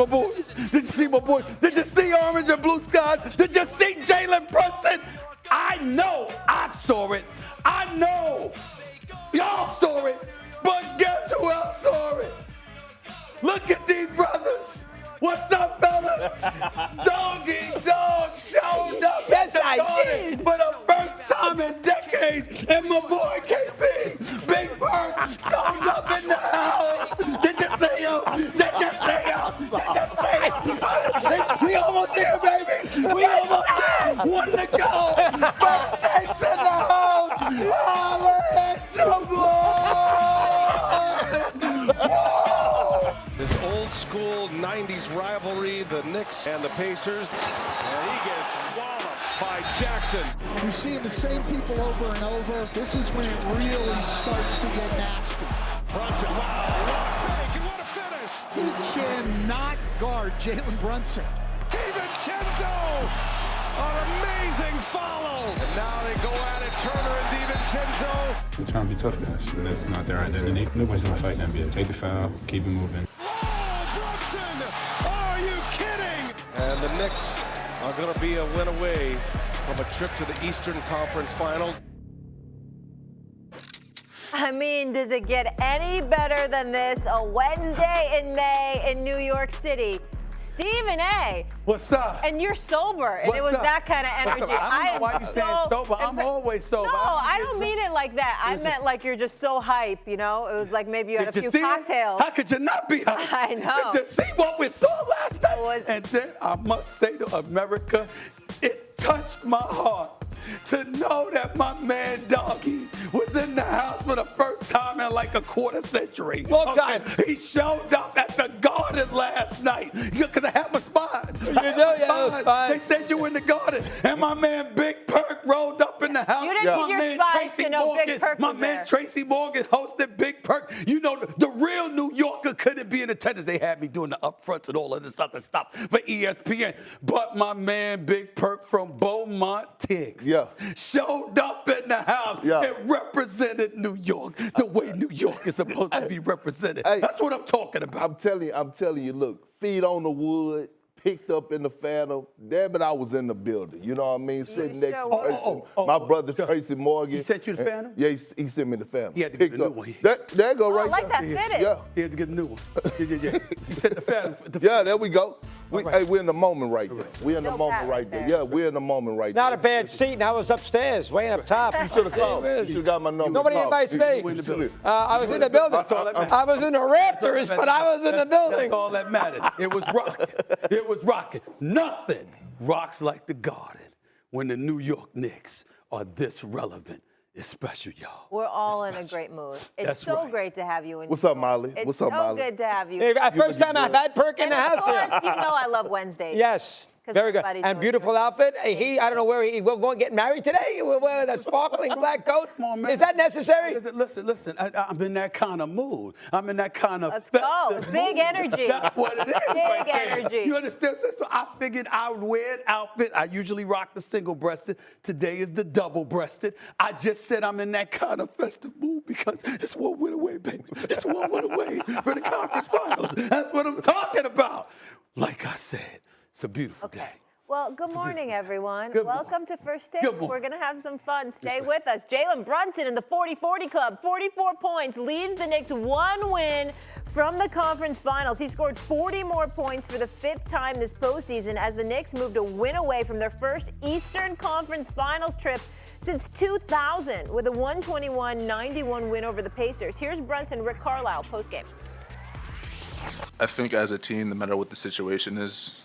my boys? Did you see my boys? Did you see orange and blue skies? Did you see Jaylen Brunson? I know I saw it. I know y'all saw it. But guess who else saw it? Look at these brothers. What's up, fellas? Doggy Dog showed up Yes, at the I Garden did. for the first time in decades. And my boy KB, Big Perk, showed up in the house. Did you see him? Did you see him? Did you see him? We almost here, baby. We almost there. One to go. First takes in the house. Holla at your boy. Whoa. This old school 90s rivalry, the Knicks and the Pacers. And he gets walloped by Jackson. You're seeing the same people over and over. This is when it really starts to get nasty. Brunson, wow, what a fake and what a finish. He cannot guard Jaylen Brunson. DiVincenzo, an amazing follow. And now they go at it, Turner and DiVincenzo. We're trying to be tough guys, and that's not their identity. Nobody's gonna fight in NBA. Take the foul, keep it moving. Brunson, are you kidding? And the Knicks are going to be a win away from a trip to the Eastern Conference Finals. I mean, does it get any better than this? A Wednesday in May in New York City. Stephen A. What's up? And you're sober, and What's it was up? that kind of What's energy. up? I don't know why you saying sober. I'm always sober. No, I don't mean it like that. I meant like you're just so hype, you know? It was like maybe you had a few cocktails. How could you not be hype? I know. Did you see what we saw last night? And then I must say to America, it touched my heart to know that my man Doggy was in the house for the first time in like a quarter century. Long time. He showed up at the Garden last night because I had my spots. You know, yeah, it was fine. They said you were in the Garden, and my man Big Perk rolled up in the house. You didn't need your spies to know Big Perk My was man there. Tracy Morgan hosted Big Perk. You know, the real New Yorker couldn't be in attendance. They had me doing the upfronts and all of this other stuff for ESPN. But my man Big Perk from Beaumont, Texas, showed up in the house and represented New York the way New York is supposed to be represented. That's what I'm talking about. I'm telling you, look, feet on the wood, picked up in the Phantom. Damn it, I was in the building. You know what I mean? Sitting next to Tracy, my brother Tracy Morgan. He sent you the Phantom? Yeah, he sent me the Phantom. He had to get a new one. There go right I like there. that fitted. Yeah. He had to get a new one. Yeah. He sent the Phantom. Yeah, there we go. Hey, we're in the moment right there. We're in the moment right there. Yeah, we're in the moment right there. Not a bad seat, and I was upstairs, way up top. You should have called. You should have got my number. Nobody invites me. I was in the building. I was in the rafters, but I was in the building. That's all that mattered. It was rocking. It was rocking. Nothing rocks like the Garden when the New York Knicks are this relevant. It's special, y'all. We're all in a great mood. It's That's so right. great to have you in. What's up, Molly? It's What's up, so Molly? good to have you. Hey, first time I've had Perk in And the of house here. course, you know I love Wednesdays. Yes. 'Cause Very good. everybody's And doing beautiful outfit. I don't know where we're going to get married today. We're wearing that sparkling black coat. Come on, man. Is that necessary? Listen. I'm in that kind of mood. I'm in that kind of Let's go. festive Big mood. energy. That's what it is. Big right there. energy. You understand? So I figured I would wear an outfit. I usually rock the single-breasted. Today is the double-breasted. I just said I'm in that kind of festive mood because this one went away, baby. This one went away for the conference finals. That's what I'm talking about. Like I said, it's a beautiful day. Well, good morning, everyone. Good Welcome to First Take. Good morning. We're going to have some fun. Stay with us. Jaylen Brunson in the 40-40 club, 44 points, leads the Knicks one win from the conference finals. He scored 40 more points for the fifth time this postseason as the Knicks moved a win away from their first Eastern Conference Finals trip since 2000 with a 121-91 win over the Pacers. Here's Brunson, Rick Carlisle, postgame. I think as a team, no matter what the situation is,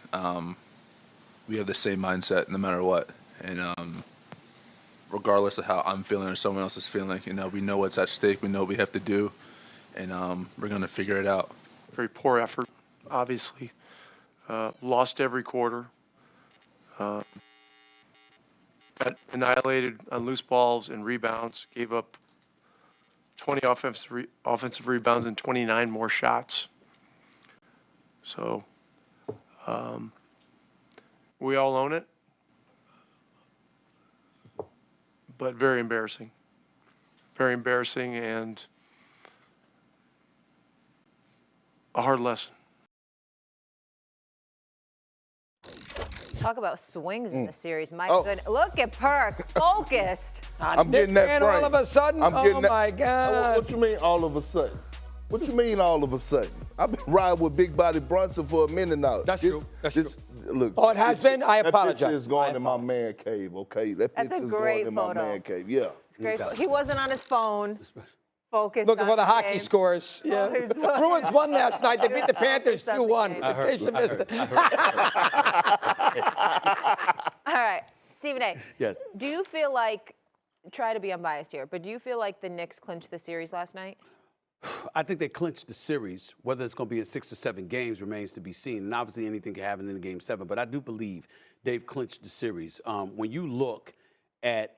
we have the same mindset no matter what. And regardless of how I'm feeling or someone else is feeling, we know what's at stake. We know what we have to do. And we're going to figure it out. Very poor effort, obviously. Lost every quarter. Got annihilated on loose balls and rebounds. Gave up 20 offensive rebounds and 29 more shots. So we all own it, but very embarrassing. Very embarrassing and a hard lesson. Talk about swings in the series. My goodness. Look at Perk. Focused. I'm getting that frame. all of a sudden? My God. What you mean all of a sudden? What you mean all of a sudden? I've been riding with Big Body Brunson for a minute now. That's true. Look. Oh, it has been? I apologize. That picture is going in my man cave, okay? That That's a picture is great going in photo. my man cave. Yeah. It's great. He wasn't on his phone. Focused Looking on for the hockey game. scores. Yeah. Bruins won last night. They beat the Panthers 2-1. All right, Stephen A. Yes. Do you feel like, try to be unbiased here, but do you feel like the Knicks clinched the series last night? I think they clinched the series. Whether it's going to be in 6 or 7 games remains to be seen. And obviously anything can happen in Game 7. But I do believe they've clinched the series. When you look at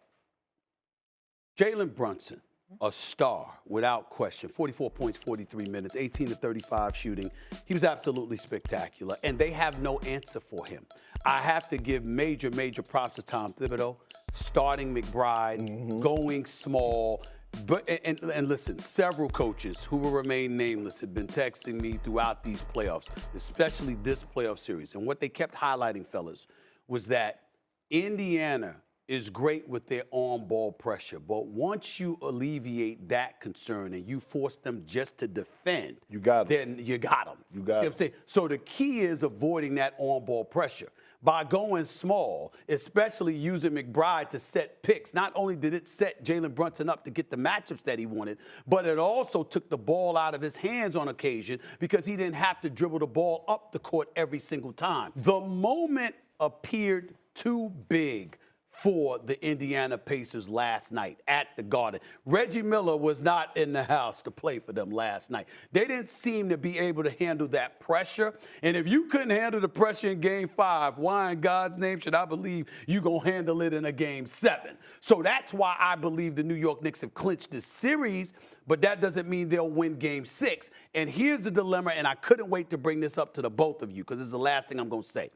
Jaylen Brunson, a star without question, 44 points, 43 minutes, 18 to 35 shooting. He was absolutely spectacular. And they have no answer for him. I have to give major, major props to Tom Thibodeau, starting McBride, going small. But and listen, several coaches who will remain nameless have been texting me throughout these playoffs, especially this playoff series. And what they kept highlighting, fellas, was that Indiana is great with their on-ball pressure. But once you alleviate that concern and you force them just to defend, you got them. Then you got them. You got See what them. I'm saying? So the key is avoiding that on-ball pressure. By going small, especially using McBride to set picks, not only did it set Jaylen Brunson up to get the matchups that he wanted, but it also took the ball out of his hands on occasion because he didn't have to dribble the ball up the court every single time. The moment appeared too big for the Indiana Pacers last night at the Garden. Reggie Miller was not in the house to play for them last night. They didn't seem to be able to handle that pressure. And if you couldn't handle the pressure in Game 5, why in God's name should I believe you going to handle it in a Game 7? So that's why I believe the New York Knicks have clinched this series, but that doesn't mean they'll win Game 6. And here's the dilemma, and I couldn't wait to bring this up to the both of you because this is the last thing I'm going to say.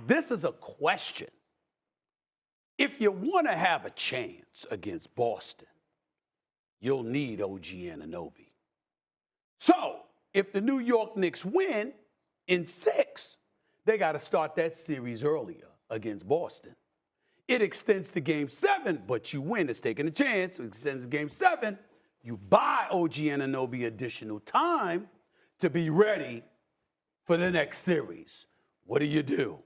This is a question. If you want to have a chance against Boston, you'll need OG Anunoby. So if the New York Knicks win in 6, they got to start that series earlier against Boston. It extends to Game 7, but you win. It's taking a chance. It extends to Game 7. You buy OG Anunoby additional time to be ready for the next series. What do?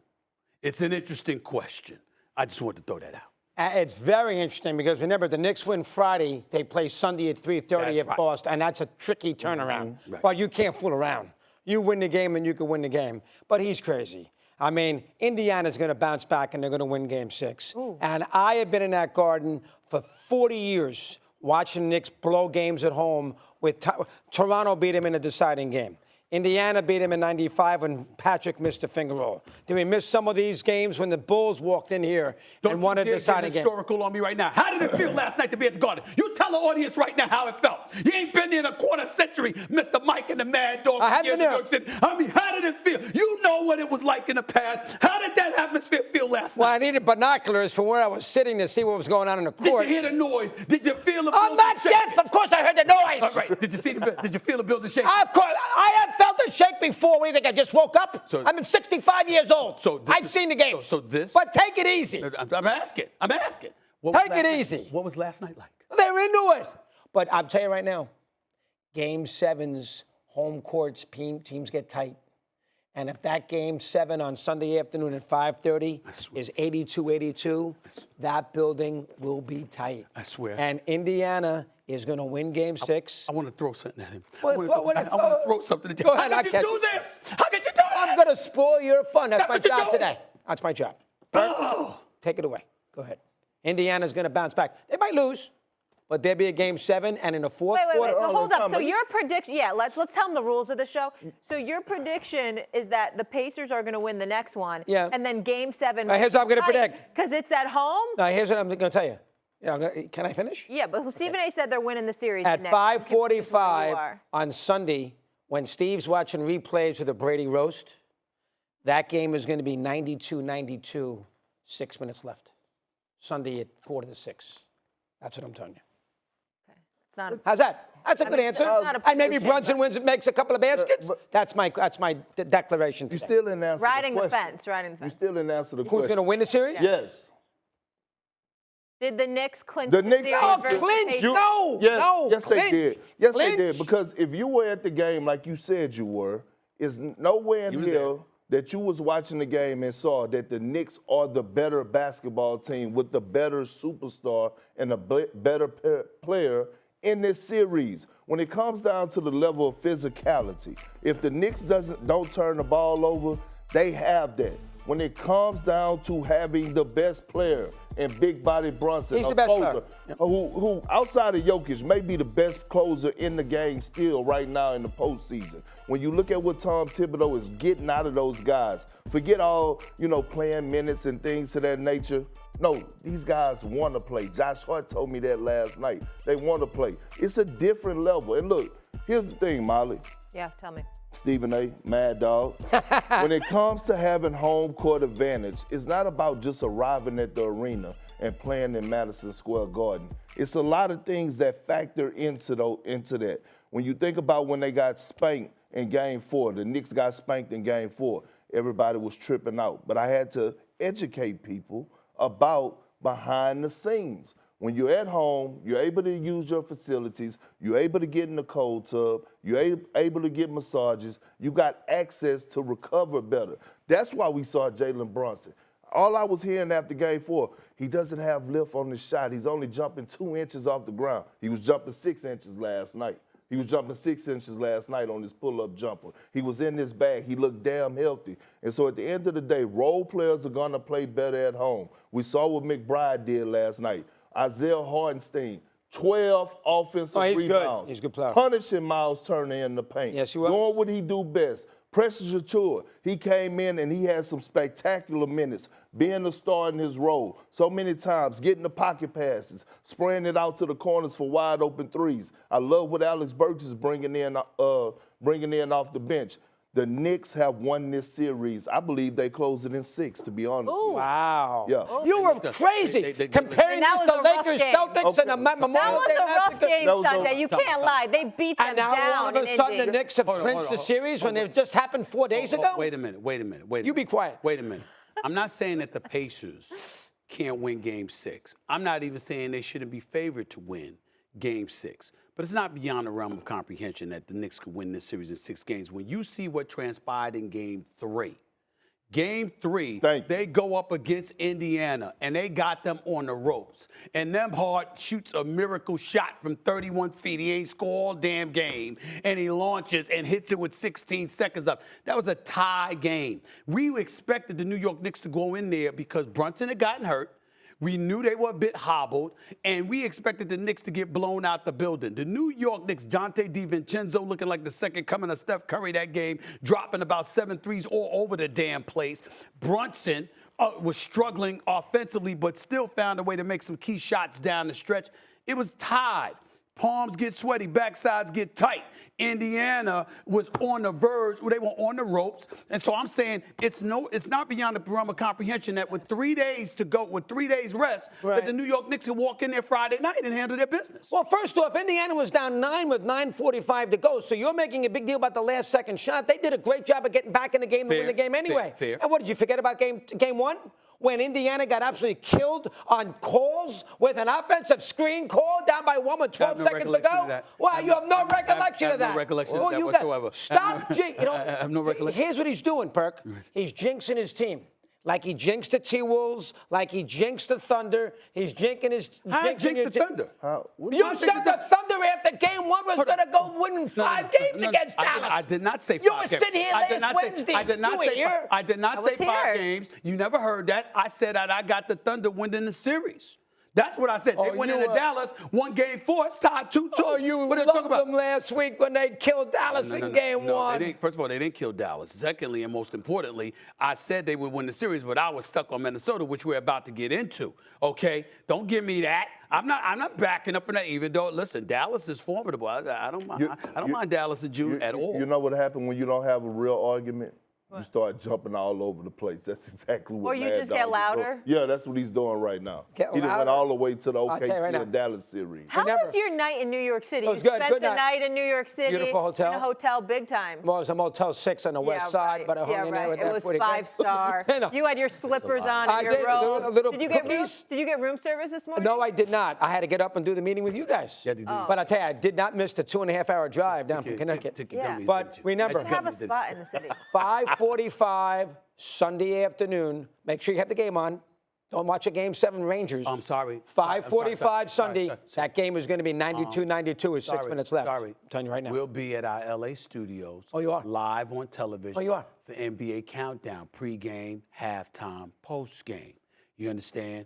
It's an interesting question. I just want to throw that out. It's very interesting because remember, the Knicks win Friday. They play Sunday at 3:30 at Boston, and that's a tricky turnaround. Mm-hmm. Right. But you can't fool around. You win the game, and you can win the game. But he's crazy. I mean, Indiana's going to bounce back, and they're going to win Game 6. Ooh. And I have been in that Garden for 40 years watching the Knicks blow games at home. With Toronto beat him in a deciding game. Indiana beat him in 95 when Patrick missed a finger roll. Did we miss some of these games when the Bulls walked in here and won a deciding game? Don't you get historical on me right now. How did it feel last night to be at the Garden? You tell the audience right now how it felt. You ain't been there in a quarter century, Mr. Mike and the Mad Dog. I haven't been there. I mean, how did it feel? You know what it was like in the past. How did that atmosphere feel last night? Well, I needed binoculars for where I was sitting to see what was going on in the court. Did you hear the noise? Did you feel the building I'm not deaf. Of course I heard the noise. All right. Did you feel the building shake? Of course. I have felt it shake before. What do you think? I just woke up? I'm 65 years old. I've seen the games. But take it easy. I'm asking. Take it easy. What was last night like? They were into it. But I'm telling you right now, Game 7's home courts, teams get tight. And if that Game 7 on Sunday afternoon at 5:30 is 82-82, that building will be tight. I swear. And Indiana is going to win Game 6. I want to throw something at him. I want to throw something at you. Go ahead, How could you do this? How could you do this? I'm going to spoil your fun. That's my job today. That's my job. Oh. Take it away. Go ahead. Indiana's going to bounce back. They might lose, but there'll be a Game 7, and in the fourth quarter. Wait. So hold up. So your prediction, let's tell them the rules of the show. So your prediction is that the Pacers are going to win the next one. Yeah. And then Game 7. Here's what I'm going to predict. Because it's at home? Now, here's what I'm going to tell you. Can I finish? Yeah, but Stephen A. said they're winning the series. At 5:45 on Sunday, when Steve's watching replays of the Brady roast, that game is going to be 92-92, 6 minutes left. Sunday at 4 to 6. That's what I'm telling you. Okay. It's not. How's that? That's a good answer. And maybe Brunson makes a couple of baskets. That's my declaration today. You still didn't answer Riding the the question. fence, riding the fence. You still didn't answer the question. Who's going to win the series? Yes. Did the Knicks clinch The the Knicks series Oh, versus the clinch! Pacers? No, Yes, no. yes, they clinch. did. Yes, Clinch. they did. Because if you were at the game like you said you were, is nowhere in here that you was watching the game and saw that the Knicks are the better basketball team with the better superstar and a better player in this series. When it comes down to the level of physicality, if the Knicks don't turn the ball over, they have that. When it comes down to having the best player and big body Brunson, He's the best player. who outside of Jokic may be the best closer in the game still right now in the postseason. When you look at what Tom Thibodeau is getting out of those guys, forget all, playing minutes and things of that nature. No, these guys want to play. Josh Hart told me that last night. They want to play. It's a different level. And look, here's the thing, Molly. Yeah, tell me. Stephen A., Mad Dog. When it comes to having home court advantage, it's not about just arriving at the arena and playing in Madison Square Garden. It's a lot of things that factor into that. When you think about when they got spanked in Game 4, the Knicks got spanked in Game 4, everybody was tripping out. But I had to educate people about behind the scenes. When you're at home, you're able to use your facilities, you're able to get in the cold tub, you're able to get massages, you got access to recover better. That's why we saw Jaylen Brunson. All I was hearing after Game 4, he doesn't have lift on his shot. He's only jumping 2 inches off the ground. He was jumping 6 inches last night. He was jumping 6 inches last night on his pull-up jumper. He was in his bag. He looked damn healthy. And so at the end of the day, role players are going to play better at home. We saw what McBride did last night. Isaiah Hartenstein, 12 offensive rebounds. He's a good player. Punishing Miles Turner in the paint. Yes, he was. Doing what he do best. Precious Achiuwa, he came in and he had some spectacular minutes, being the star in his role. So many times, getting the pocket passes, spraying it out to the corners for wide open threes. I love what Alex Burks is bringing in off the bench. The Knicks have won this series. I believe they closed it in 6, to be honest. Ooh. Wow. Yeah. You were crazy comparing And that this to was a rough Lakers, game. Celtics, and the Memorial That was Day a rough Massacre. game Sunday. You can't lie. They beat them And now all down of a sudden the in Indy. Knicks have clinched the series when it just happened 4 days ago? Wait a minute. You be quiet. Wait a minute. I'm not saying that the Pacers can't win Game 6. I'm not even saying they shouldn't be favored to win Game 6. But it's not beyond the realm of comprehension that the Knicks could win this series in 6 games. When you see what transpired in Game 3, they go up against Indiana, and they got them on the ropes. And Nembhard shoots a miracle shot from 31 feet. He ain't scored all damn game, and he launches and hits it with 16 seconds up. That was a tie game. We expected the New York Knicks to go in there because Brunson had gotten hurt. We knew they were a bit hobbled, and we expected the Knicks to get blown out the building. The New York Knicks, Donte DiVincenzo looking like the second coming of Steph Curry that game, dropping about 7 threes all over the damn place. Brunson was struggling offensively, but still found a way to make some key shots down the stretch. It was tied. Palms get sweaty, backsides get tight. Indiana was on the verge, they were on the ropes. And so I'm saying it's not beyond the realm of comprehension that with 3 days to go, with 3 days rest, that the New York Knicks can walk in there Friday night and handle their business. Well, first off, Indiana was down 9 with 9:45 to go. So you're making a big deal about the last second shot. They did a great job of getting back in the game to win the game anyway. Fair. And what, did you forget about game 1? When Indiana got absolutely killed on calls with an offensive screen call down by 1 with 12 seconds to go? Well, you have no recollection of that. I have no recollection of that whatsoever. Stop. I have no recollection. Here's what he's doing, Perk. He's jinxing his team. Like he jinxed the T-Wolves, like he jinxed the Thunder. He's jinxing his... How jinxed the Thunder? You said the Thunder after Game 1 was going to go win 5 games against Dallas. I did not say 5 games. You were sitting here last Wednesday. I did not say 5 games. You never heard that. I said that I got the Thunder winning the series. That's what I said. They went into Dallas, won Game 4. It's tied 2-2. Oh, you loved them last week when they killed Dallas in Game 1. First of all, they didn't kill Dallas. Secondly, and most importantly, I said they would win the series, but I was stuck on Minnesota, which we're about to get into. Okay? Don't give me that. I'm not backing up for that, even though, listen, Dallas is formidable. I don't mind Dallas and June at all. You know what happened when you don't have a real argument? you start jumping all over the place. That's exactly what Or you Mad just Dog get is louder? doing. Yeah, that's what he's doing right now. Get He done went louder? all the way to the I'll tell you right OKC now. and Dallas series. How was your night in New York City? It was you good. spent Good the night. night in New York City. Beautiful hotel. In a hotel, big time. Well, it was a Motel 6 on the west side, right. but I hung in there with It that was pretty good. 5-star. I know. You had your slippers on I and your did, robe. little Did you get room? cookies. Did you get room service this morning? No, I did not. I had to get up and do the meeting with you guys. Yeah, you did. But I tell you, I did not miss the 2.5-hour drive down from Connecticut. Took your Yeah. gummies, But didn't you? remember- You have a spot in the city. 5:45 Sunday afternoon. Make sure you have the game on. Don't watch a Game 7 Rangers. I'm sorry. 5:45 Sorry. Sunday. That game is going to be 92-92 with 6 minutes left. Sorry. I'm telling you right now. We'll be at our LA studios. Oh, you are? Live on television. Oh, you are? For NBA Countdown, pregame, halftime, postgame. You understand?